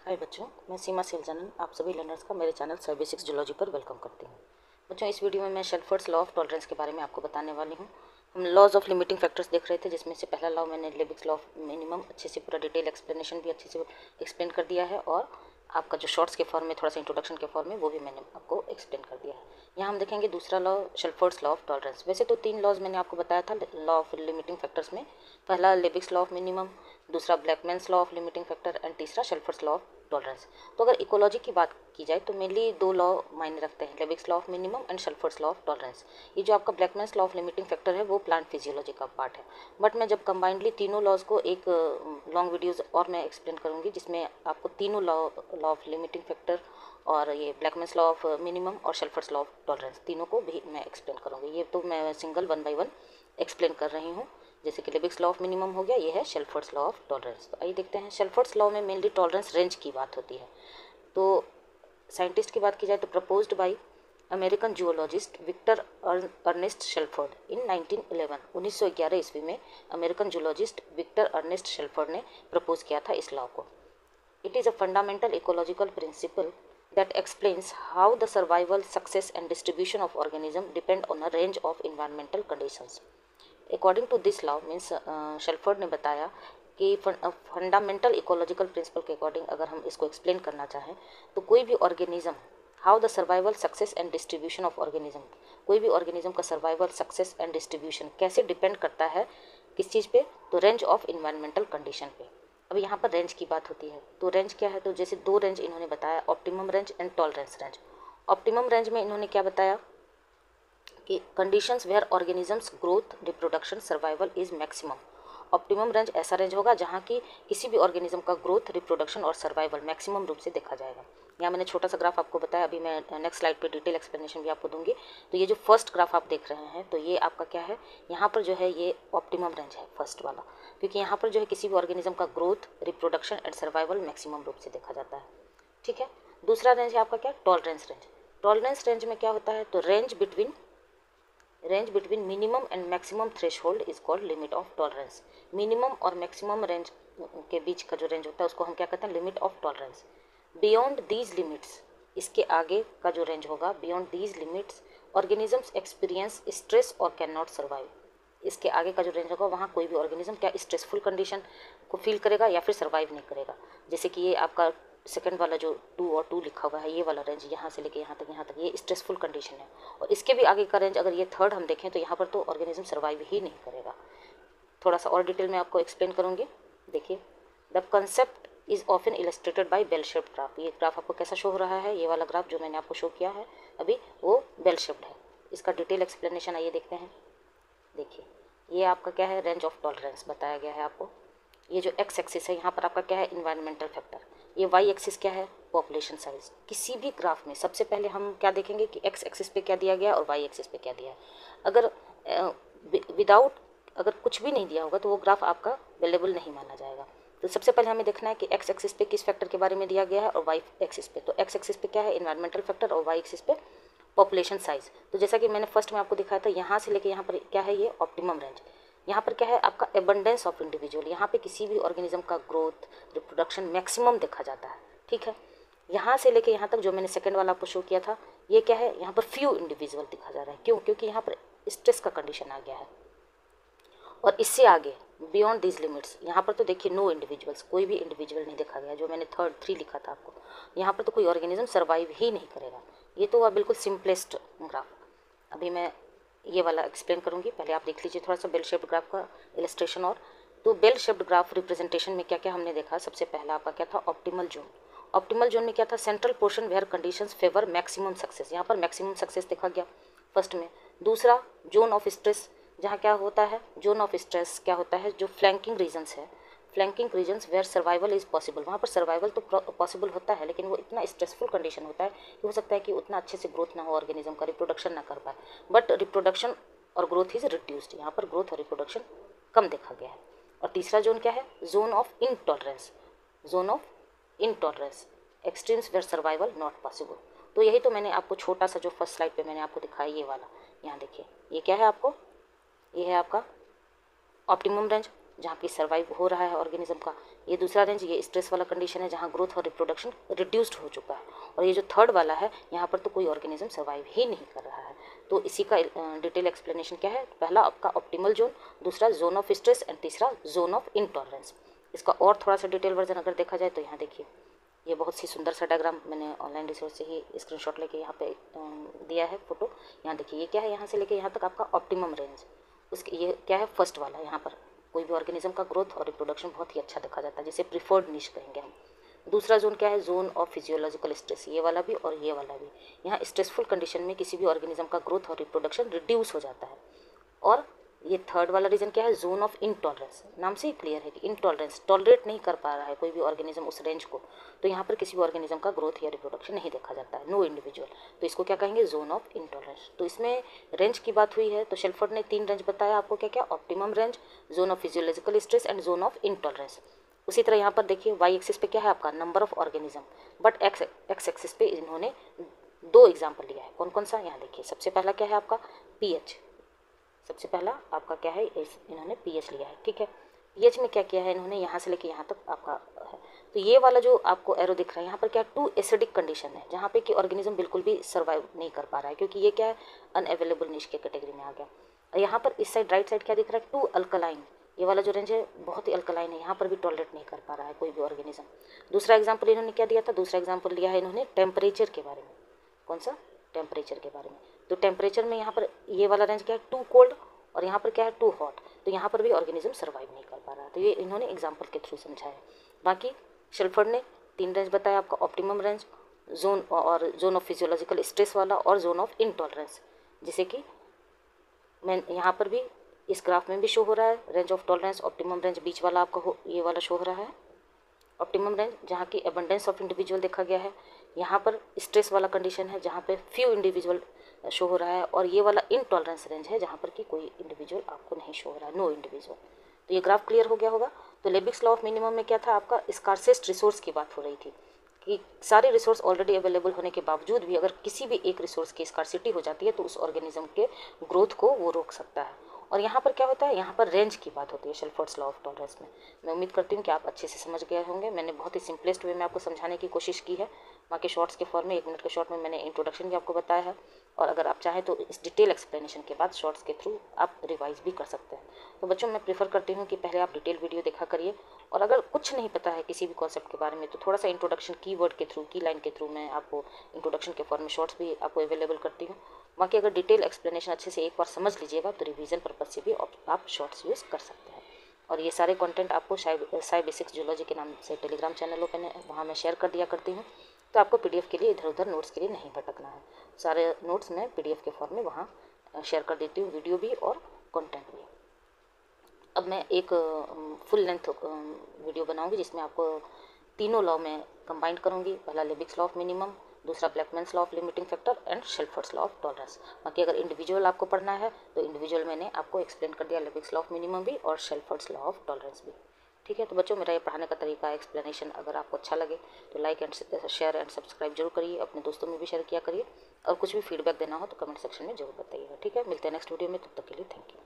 हाय बच्चों, मैं सीमा सिलजानन आप सभी लर्नर्स का मेरे चैनल सर बेसिक्स जूलॉजी पर वेलकम करती हूँ। बच्चों, इस वीडियो में मैं शेल्फर्ड्स लॉ ऑफ टॉलरेंस के बारे में आपको बताने वाली हूँ। हम लॉज ऑफ लिमिटिंग फैक्टर्स देख रहे थे, जिसमें से पहला लॉ मैंने लेबिग्स लॉ ऑफ मिनिमम अच्छे से पूरा डिटेल एक्सप्लेनेशन भी अच्छे से एक्सप्लेन कर दिया है, और आपका जो शॉर्ट्स के फॉर्म में थोड़ा सा इंट्रोडक्शन के फॉर्म में वो भी मैंने आपको एक्सप्लेन कर दिया है। यहाँ हम देखेंगे दूसरा लॉ, शेल्फर्ड्स लॉ ऑफ टॉलरेंस। वैसे तो 3 लॉज मैंने आपको बताया था लॉ ऑफ लिमिटिंग फैक्टर्स में। पहला लेबिग्स लॉ ऑफ मिनिमम, दूसरा Blackman's law of limiting factor and तीसरा शेल्फर्ड्स लॉ ऑफ टॉलरेंस। तो अगर इकोलॉजी की बात की जाए तो मेनली 2 लॉ मायने रखते हैं, Liebig's law of minimum and Shelford's law of tolerance. ये जो आपका Blackman's law of limiting factor है वो प्लांट फिजियोलॉजी का पार्ट है, बट मैं जब कंबाइंडली तीनों लॉज को एक लॉन्ग वीडियोज और मैं एक्सप्लेन करूँगी, जिसमें आपको तीनों लॉ ऑफ लिमिटिंग फैक्टर और ये ब्लैकमैन्स लॉ ऑफ मिनिमम और शेल्फर्ड्स लॉ ऑफ टॉलरेंस तीनों को भी मैं एक्सप्लेन करूँगी। ये तो मैं सिंगल 1 बाय 1 एक्सप्लेन कर रही हूँ। जैसे कि लेबिग्स लॉ ऑफ मिनिमम हो गया, ये है शेल्फर्ड्स लॉ ऑफ टॉलरेंस। तो आइए देखते हैं। शेल्फर्ड्स लॉ में मेनली टॉलरेंस रेंज की बात होती है। तो साइंटिस्ट की बात की जाए तो proposed by American zoologist Victor Ernest Shelford in 1911 ईस्वी में American zoologist Victor Ernest Shelford ने प्रपोज किया था इस लॉ को। It is a fundamental ecological principle that explains how the survival, success and distribution of organism depend on a range of environmental conditions. According to this law means शेल्फर्ड ने बताया कि fundamental ecological principal के according अगर हम इसको explain करना चाहें तो कोई भी organism, how the survival, success and distribution of organism, कोई भी ऑर्गेनिज्म का सर्वाइवल, सक्सेस एंड डिस्ट्रीब्यूशन कैसे डिपेंड करता है, किस चीज़ पे, तो रेंज ऑफ इन्वायरमेंटल कंडीशन पे। अब यहाँ पर रेंज की बात होती है, तो रेंज क्या है, तो जैसे 2 रेंज इन्होंने बताया, optimum range and tolerance range. Optimum range में इन्होंने क्या बताया कि conditions where organisms growth, reproduction, survival is maximum. Optimum range ऐसा रेंज होगा जहाँ की किसी भी ऑर्गेनिज्म का ग्रोथ, रिप्रोडक्शन और सर्वाइवल मैक्सिमम रूप से देखा जाएगा। यहाँ मैंने छोटा सा ग्राफ आपको बताया, अभी मैं नेक्स्ट स्लाइड पे डिटेल एक्सप्लेनेशन भी आपको दूंगी। तो ये जो फर्स्ट ग्राफ आप देख रहे हैं, तो ये आपका क्या है, यहाँ पर जो है ये ऑप्टिमम रेंज है फर्स्ट वाला, क्योंकि यहाँ पर जो है किसी भी ऑर्गेनिज्म का growth, reproduction and survival maximum रूप से देखा जाता है। ठीक है। दूसरा रेंज है आपका क्या, टॉलरेंस रेंज। टॉलरेंस रेंज में क्या होता है, तो range between minimum and maximum threshold is called limit of tolerance. Minimum और मैक्सिमम रेंज के बीच का जो रेंज होता है उसको हम क्या कहते हैं, limit of tolerance. Beyond these limits, इसके आगे का जो रेंज होगा, beyond these limits organisms experience stress और कैन नॉट सर्वाइव। इसके आगे का जो रेंज होगा वहाँ कोई भी ऑर्गेनिज्म क्या स्ट्रेसफुल कंडीशन को फील करेगा या फिर सर्वाइव नहीं करेगा। जैसे कि ये आपका सेकंड वाला जो 2 और 2 लिखा हुआ है, ये वाला रेंज यहाँ से लेके यहाँ तक ये स्ट्रेसफुल कंडीशन है, और इसके भी आगे का रेंज अगर ये थर्ड हम देखें तो यहाँ पर तो ऑर्गेनिज्म सर्वाइव ही नहीं करेगा। थोड़ा सा और डिटेल में आपको एक्सप्लेन करूँगी। देखिए, the concept is often illustrated by bell shaped graph. ये ग्राफ आपको कैसा शो हो रहा है, ये वाला ग्राफ जो मैंने आपको शो किया है अभी, वो बेल शेप्ड है। इसका डिटेल एक्सप्लेनेशन आइए देखते हैं। देखिए, ये आपका क्या है, रेंज ऑफ टॉलरेंस बताया गया है आपको। ये जो एक्स एक्सिस है यहाँ पर आपका क्या है, इन्वायरमेंटल फैक्टर। ये वाई एक्सिस क्या है, पॉपुलेशन साइज। किसी भी ग्राफ में सबसे पहले हम क्या देखेंगे कि एक्स एक्सिस पे क्या दिया गया और वाई एक्सिस पे क्या दिया है। अगर विदाउट अगर कुछ भी नहीं दिया होगा तो वो ग्राफ आपका वैल्यूएबल नहीं माना जाएगा। तो सबसे पहले हमें देखना है कि एक्स एक्सिस पे किस फैक्टर के बारे में दिया गया है और वाई एक्सिस पे। तो एक्स एक्सिस पे क्या है, इन्वायरमेंटल फैक्टर, और वाई एक्सिस पे पॉपुलेशन साइज। तो जैसा कि मैंने फर्स्ट में आपको दिखाया था, यहाँ से लेके यहाँ पर क्या है, ये ऑप्टिमम रेंज। यहाँ पर क्या है आपका एबंडेंस ऑफ इंडिविजुअल, यहाँ पे किसी भी ऑर्गेनिज्म का ग्रोथ, रिप्रोडक्शन मैक्सिमम देखा जाता है। ठीक है। यहाँ से लेके यहाँ तक जो मैंने सेकंड वाला आपको शो किया था, ये क्या है, यहाँ पर फ्यू इंडिविजुअल दिखा जा रहा है। क्यों, क्योंकि यहाँ पर स्ट्रेस का कंडीशन आ गया है। और इससे आगे बियॉन्ड दीज लिमिट्स, यहाँ पर तो देखिए नो इंडिविजुअल्स, कोई भी इंडिविजुअल नहीं देखा गया। जो मैंने थर्ड 3 लिखा था आपको, यहाँ पर तो कोई ऑर्गेनिज्म सर्वाइव ही नहीं करेगा। ये तो हुआ बिल्कुल सिंपलेस्ट ग्राफ। अभी मैं ये वाला एक्सप्लेन करूँगी, पहले आप देख लीजिए थोड़ा सा बेल शेप्ड ग्राफ का इलस्ट्रेशन। और तो बेल शेप्ड ग्राफ रिप्रेजेंटेशन में क्या क्या हमने देखा, सबसे पहला आपका क्या था, ऑप्टिमल जोन। ऑप्टिमल जोन में क्या था, central portion where conditions favour maximum success. यहाँ पर मैक्सिमम सक्सेस देखा गया फर्स्ट में। दूसरा जोन ऑफ स्ट्रेस, जहाँ क्या होता है, जोन ऑफ स्ट्रेस क्या होता है, जो फ्लैंकिंग रीजन्स है, flanking regions where survival is possible. वहाँ पर सर्वाइवल तो पॉसिबल होता है, लेकिन वो इतना स्ट्रेसफुल कंडीशन होता है कि हो सकता है कि उतना अच्छे से ग्रोथ ना हो ऑर्गेनिज्म का, रिप्रोडक्शन ना कर पाए, बट रिप्रोडक्शन और ग्रोथ इज रिड्यूस्ड। यहाँ पर ग्रोथ और रिप्रोडक्शन कम देखा गया है। और तीसरा जोन क्या है, zone of intolerance. Zone of intolerance, extremes where survival not possible. तो यही तो मैंने आपको छोटा सा जो फर्स्ट स्लाइड पे मैंने आपको दिखाया, ये वाला, यहाँ देखिए, ये क्या है आपको, ये है आपका ऑप्टिमम रेंज, जहाँ पे सर्वाइव हो रहा है ऑर्गेनिज्म का। ये दूसरा रेंज, ये स्ट्रेस वाला कंडीशन है जहाँ ग्रोथ और रिप्रोडक्शन रिड्यूस्ड हो चुका है। और ये जो थर्ड वाला है, यहाँ पर तो कोई ऑर्गेनिज्म सर्वाइव ही नहीं कर रहा है। तो इसी का डिटेल एक्सप्लेनेशन क्या है, पहला आपका ऑप्टिमल जोन, दूसरा जोन ऑफ स्ट्रेस एंड तीसरा जोन ऑफ इनटॉलरेंस। इसका और थोड़ा सा डिटेल वर्जन अगर देखा जाए तो यहाँ देखिए, ये बहुत सी सुंदर सा डायग्राम मैंने ऑनलाइन रिसोर्स से ही स्क्रीनशॉट लेके यहाँ पे दिया है फोटो। यहाँ देखिए, ये क्या है, यहाँ से लेके यहाँ तक आपका ऑप्टिमम रेंज। उसके ये क्या है, फर्स्ट वाला, यहाँ पर कोई भी ऑर्गेनिज्म का ग्रोथ और रिप्रोडक्शन बहुत ही अच्छा देखा जाता है, जिसे प्रिफर्ड निश कहेंगे हम। दूसरा जोन क्या है, जोन ऑफ फिजियोलॉजिकल स्ट्रेस, ये वाला भी और ये वाला भी। यहाँ स्ट्रेसफुल कंडीशन में किसी भी ऑर्गेनिज्म का ग्रोथ और रिप्रोडक्शन रिड्यूस हो जाता है। और ये थर्ड वाला रीजन क्या है, जोन ऑफ इनटॉलरेंस। नाम से ही क्लियर है कि इनटॉलरेंस, टॉलरेट नहीं कर पा रहा है कोई भी ऑर्गेनिज्म उस रेंज को, तो यहाँ पर किसी भी ऑर्गेनिज्म का ग्रोथ या रिप्रोडक्शन नहीं देखा जाता है, नो इंडिविजुअल। तो इसको क्या कहेंगे, जोन ऑफ इनटॉलरेंस। तो इसमें रेंज की बात हुई है, तो शेल्फर्ड ने 3 रेंज बताया आपको, क्या क्या, optimum range, zone of physiological stress and zone of intolerance. उसी तरह यहाँ पर देखिए, वाई एक्सिस पे क्या है आपका, number of organism, but x axis पे इन्होंने 2 एग्जाम्पल लिया है। कौन कौन सा, यहाँ देखिए, सबसे पहला क्या है आपका पीएच, सबसे पहला आपका क्या है, इन्होंने पीएच लिया है, ठीक है। पीएच में क्या किया है इन्होंने, यहाँ से लेके यहाँ तक आपका है। तो ये वाला जो आपको एरो दिख रहा है यहाँ पर, क्या टू एसिडिक कंडीशन है, जहाँ पे कि ऑर्गेनिज्म बिल्कुल भी सर्वाइव नहीं कर पा रहा है, क्योंकि ये क्या है, अनअवेलेबल निश के कैटेगरी में आ गया। और यहाँ पर इस साइड राइट साइड क्या दिख रहा है, टू अल्कलाइन, ये वाला जो रेंज है बहुत ही अल्कलाइन है, यहाँ पर भी टॉलरेट नहीं कर पा रहा है कोई भी ऑर्गेनिज्म। दूसरा एग्जाम्पल इन्होंने क्या दिया था, दूसरा एग्जाम्पल लिया है इन्होंने टेम्परेचर के बारे में। कौन सा, टेम्परेचर के बारे में। तो टेम्परेचर में यहाँ पर ये वाला रेंज क्या है, टू कोल्ड, और यहाँ पर क्या है, टू हॉट। तो यहाँ पर भी ऑर्गेनिज्म सर्वाइव नहीं कर पा रहा, तो ये इन्होंने एग्जाम्पल के थ्रू समझाया। बाकी शेल्फर्ड ने 3 रेंज बताया आपका, ऑप्टिमम रेंज, जोन और जोन ऑफ फिजियोलॉजिकल स्ट्रेस वाला, और जोन ऑफ इनटॉलरेंस, जिसे कि मैं यहाँ पर भी इस ग्राफ में भी शो हो रहा है, range of tolerance, optimum range बीच वाला आपका ये वाला शो हो रहा है, ऑप्टिमम रेंज जहाँ की एबंडेंस ऑफ इंडिविजुअल देखा गया है। यहाँ पर स्ट्रेस वाला कंडीशन है जहाँ पे फ्यू इंडिविजुअल शो हो रहा है, और ये वाला इनटॉलरेंस रेंज है जहाँ पर कि कोई इंडिविजुअल आपको नहीं शो हो रहा है, नो इंडिविजुअल। तो ये ग्राफ क्लियर हो गया होगा। तो लेबिक्स लॉ ऑफ मिनिमम में क्या था आपका, स्कार्सेस्ट रिसोर्स की बात हो रही थी, कि सारे रिसोर्स ऑलरेडी अवेलेबल होने के बावजूद भी अगर किसी भी एक रिसोर्स की स्कार्सिटी हो जाती है तो उस ऑर्गेनिज्म के ग्रोथ को वो रोक सकता है। और यहाँ पर क्या होता है, यहाँ पर रेंज की बात होती है शेल्फर्ड्स लॉ ऑफ टॉलरेंस में। मैं उम्मीद करती हूँ कि आप अच्छे से समझ गए होंगे। मैंने बहुत ही सिंपलेस्ट वे में आपको समझाने की कोशिश की है। बाकी शॉर्ट्स के फॉर्म में 1 मिनट के शॉर्ट में मैंने इंट्रोडक्शन भी आपको बताया है, और अगर आप चाहें तो इस डिटेल एक्सप्लेनेशन के बाद शॉर्ट्स के थ्रू आप रिवाइज भी कर सकते हैं। तो बच्चों, मैं प्रेफर करती हूँ कि पहले आप डिटेल वीडियो देखा करिए, और अगर कुछ नहीं पता है किसी भी कॉन्सेप्ट के बारे में तो थोड़ा सा इंट्रोडक्शन कीवर्ड के थ्रू, की लाइन के थ्रू मैं आपको इंट्रोडक्शन के फॉर्म में शॉर्ट्स भी आपको अवेलेबल करती हूँ। बाकी अगर डिटेल एक्सप्लेनेशन अच्छे से एक बार समझ लीजिएगा तो रिवीजन पर्पज से भी आप शॉर्ट्स यूज़ कर सकते हैं। और ये सारे कंटेंट आपको साई बेसिक्स जियोलॉजी के नाम से टेलीग्राम चैनल ओपन है, वहाँ मैं शेयर कर दिया करती हूँ। तो आपको पीडीएफ के लिए इधर उधर नोट्स के लिए नहीं भटकना है। सारे नोट्स मैं पीडीएफ के फॉर्म में वहाँ शेयर कर देती हूँ, वीडियो भी और कंटेंट भी। अब मैं एक फुल लेंथ वीडियो बनाऊँगी जिसमें आपको तीनों लॉ में कंबाइंड करूँगी। पहला लेबिक्स लॉ ऑफ मिनिमम, दूसरा Blackman's law of limiting factor and Shelford's law of tolerance. बाकी अगर इंडिविजुअल आपको पढ़ना है तो इंडिविजुअल मैंने आपको एक्सप्लेन कर दिया, लेबिक्स लॉ ऑफ मिनिमम भी और शेल्फर्ड्स लॉ ऑफ टॉलरेंस भी। ठीक है, तो बच्चों, मेरा ये पढ़ाने का तरीका, एक्सप्लेनेशन अगर आपको अच्छा लगे तो like and share and subscribe जरूर करिए, अपने दोस्तों में भी शेयर किया करिए, और कुछ भी फीडबैक देना हो तो कमेंट सेक्शन में जरूर बताइएगा। ठीक है, मिलते हैं नेक्स्ट वीडियो में, तब तक के लिए थैंक यू।